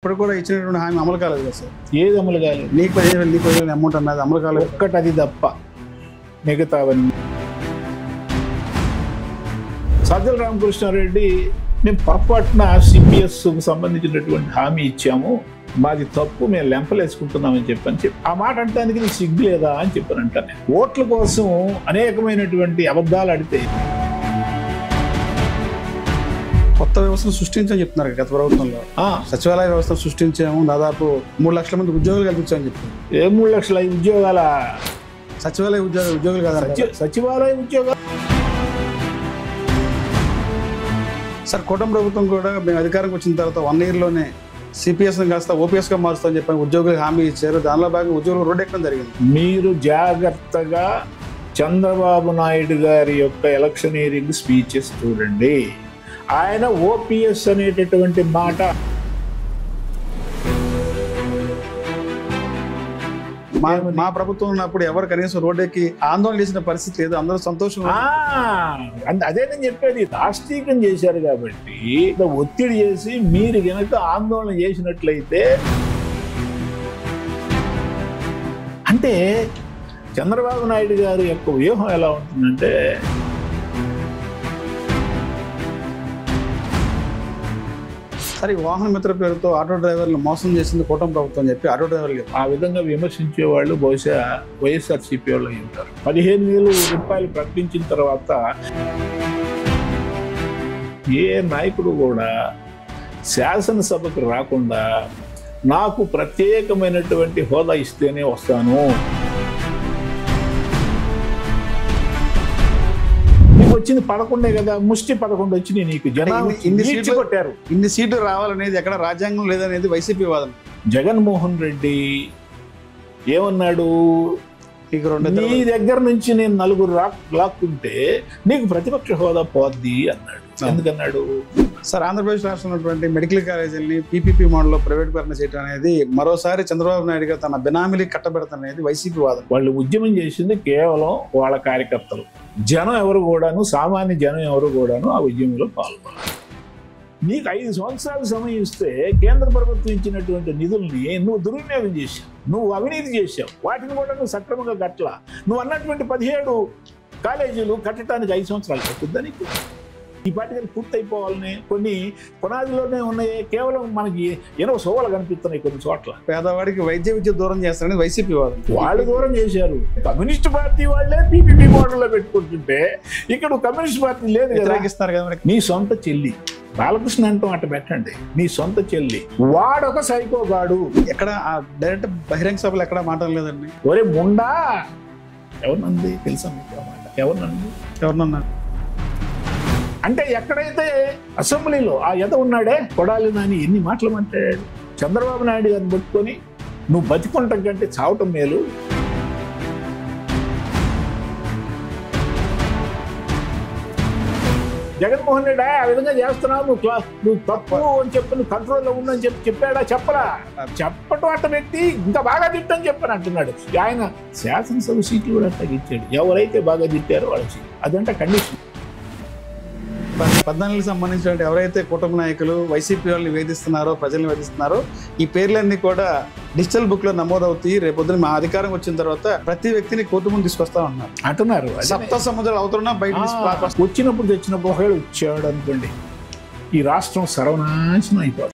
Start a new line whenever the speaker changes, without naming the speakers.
ఇప్పుడు కూడా ఇచ్చినటువంటి హామీ అమలు కాలేదు కదా సార్.
ఏది అమలు కాలేదు?
నీకు 15,000 అమౌంట్ అన్నది అమలు కాలేదు.
ఒక్కటి అది తప్ప మిగతావన్నీ. సజ్జల రామకృష్ణారెడ్డి మేము పొరపాటున సిపిఎస్కు సంబంధించినటువంటి హామీ ఇచ్చాము, మాది తప్పు, మేము లెంపలేసుకుంటున్నామని చెప్పి ఆ మాట అంటానికి నీకు సిగ్గు లేదా అని చెప్పని అంటాను. ఓట్ల కోసం అనేకమైనటువంటి అబద్ధాలు ఆడితే
కొత్త వ్యవస్థను సృష్టించని చెప్తున్నారు గత ప్రభుత్వంలో. సచివాలయ వ్యవస్థను సృష్టించాము, దాదాపు 3 లక్షల మంది ఉద్యోగాలు కల్పించామని చెప్తారు.
ఏ 3 లక్షల ఉద్యోగాల?
సచివాలయ ఉద్యోగులు కదా
సచివాలయ ఉద్యోగాలు.
సార్ కూటమి ప్రభుత్వం కూడా మేము అధికారంకి వచ్చిన తర్వాత 1 yearలోనే సిపిఎస్ కాస్త ఓపీఎస్గా మారుస్తామని చెప్పి ఉద్యోగులకు హామీ ఇచ్చారు. దానిలో భాగంగా ఉద్యోగులు రోడ్డు ఎక్కడం జరిగింది.
మీరు జాగ్రత్తగా చంద్రబాబు నాయుడు గారి యొక్క ఎలక్షనీరింగ్ స్పీచెస్ చూడండి. ఆయన ఓపీఎస్ అనేటటువంటి మాట
మా ప్రభుత్వం ఉన్నప్పుడు ఎవరు కనీసం రోడ్డుకి ఆందోళన చేసిన పరిస్థితి లేదు, అందరూ సంతోషంగా.
అదే నేను చెప్పేది, రాష్ట్రీకం చేశారు కాబట్టి ఒత్తిడి చేసి మీరు కనుక ఆందోళన చేసినట్లయితే అంటే చంద్రబాబు నాయుడు గారి యొక్క వ్యూహం ఎలా ఉంటుందంటే,
సరే వాహన మిత్ర పేరుతో ఆటో డ్రైవర్లు మోసం చేసింది కూటమి ప్రభుత్వం అని చెప్పి ఆటో డ్రైవర్లు
ఆ విధంగా విమర్శించే వాళ్ళు బహుశా వైఎస్ఆర్సీపీ వాళ్ళు అయి ఉంటారు. 15,000 రూపాయలు ప్రకటించిన తర్వాత ఏ నాయకుడు కూడా శాసనసభకు రాకుండా నాకు ప్రత్యేకమైనటువంటి హోదా ఇస్తేనే వస్తాను, వచ్చింది 11 కదా, ముష్టి 11 వచ్చినాయి నీకు, జనాలు కొట్టారు.
ఇన్ని సీట్లు రావాలనేది ఎక్కడ రాజ్యాంగం లేదనేది వైసీపీ వాదన.
జగన్మోహన్ రెడ్డి ఏమన్నాడు, నీ దగ్గర నుంచి నేను 4 లాక్కుంటే నీకు ప్రతిపక్ష హోదా పోద్ది అన్నాడు. ఎందుకన్నాడు?
సార్ ఆంధ్రప్రదేశ్ రాష్ట్రంలో ఉన్నటువంటి మెడికల్ కాలేజీలని పీపీపీ మోడల్లో ప్రైవేట్ పరణ చేయడం అనేది మరోసారి చంద్రబాబు నాయుడు గారు తన బినామీలకి కట్టబెడతాననేది వైసీపీ వాదన.
వాళ్ళు ఉద్యమం చేసింది కేవలం వాళ్ళ కార్యకర్తలు, జనం ఎవరు కూడాను, సామాన్య జనం ఎవరు కూడాను ఆ ఉద్యమంలో పాల్గొన్నారు. నీకు 5 సంవత్సరాలు సమయం ఇస్తే కేంద్ర ప్రభుత్వం ఇచ్చినటువంటి నిధుల్ని నువ్వు దుర్వినియోగం చేశావు, నువ్వు అవినీతి చేశావు, వాటిని కూడా నువ్వు సక్రమంగా కట్టలా. నువ్వు అన్నటువంటి 17 కాలేజీలు కట్టడానికి 5 సంవత్సరాలు పట్టుద్దా నీకు? ఈ పాటికి పూర్తయిపోవాలని కొన్ని పునాదిలోనే ఉన్నాయి, కేవలం మనకి ఎన్నో సోవలు కనిపిస్తున్నాయి కొన్ని చోట్ల.
పేదవాడికి వైద్య విద్య దూరం చేస్తారని వైసీపీ వాదన.
వాళ్ళు దూరం చేశారు. కమ్యూనిస్ట్ పార్టీ వాళ్ళే పీపీపీ మోడల్లో పెట్టుకుంటుంటే ఇక్కడ కమ్యూనిస్ట్ పార్టీ లేదు,
వ్యతిరేకిస్తున్నారు కదా.
నీ సొంత చెల్లి బాలకృష్ణ అంటాం అట్ట పెట్టండి, నీ సొంత చెల్లి, వాడొక సైకోగాడు.
ఎక్కడ డైరెక్ట్ బహిరంగ సభలు ఎక్కడ మాట లేదండి.
ఒరే ముండా, ఎవరినంది తెలుసా మీకు? ఎవరినన్నారు అంటే ఎక్కడైతే అసెంబ్లీలో ఆ ఎద ఉన్నాడే కొడాలి నాని ఎన్ని మాటలు మాట్లాడాడు. చంద్రబాబు నాయుడు గారిని పట్టుకొని నువ్వు బతికుంటాం కంటే చావటం మేలు. జగన్మోహన్ రెడ్డి ఆ విధంగా చేస్తున్నావు, నువ్వు తప్పు అని చెప్పి, నువ్వు కంట్రోల్లో ఉండని చెప్పాడా? చెప్పరా? చెప్పటం అట్ట పెట్టి ఇంకా బాగా తిట్టని చెప్పని అంటున్నాడు. ఆయన శాసనసభ సీట్లు కూడా తగ్గించాడు. ఎవరైతే బాగా తిట్టారో వాళ్ళకి అదంటే కండిషన్.
14కి సంబంధించిన ఎవరైతే కూటమి నాయకులు వైసీపీ వాళ్ళని వేధిస్తున్నారో, ప్రజల్ని వేధిస్తున్నారో, ఈ పేర్లన్నీ కూడా డిజిటల్ బుక్ లో నమోదవుతాయి. రేపొద్దున మా అధికారం వచ్చిన తర్వాత ప్రతి వ్యక్తిని కోర్టు ముందు తీసుకొస్తా
అంటున్నారు.
సప్త సముద్రాలు అవుతున్నా బయట
వచ్చినప్పుడు తెచ్చినప్పుడు ఒకవేళ వచ్చాడు అనుకోండి, ఈ రాష్ట్రం సర్వనాశనం అయిపోతుంది.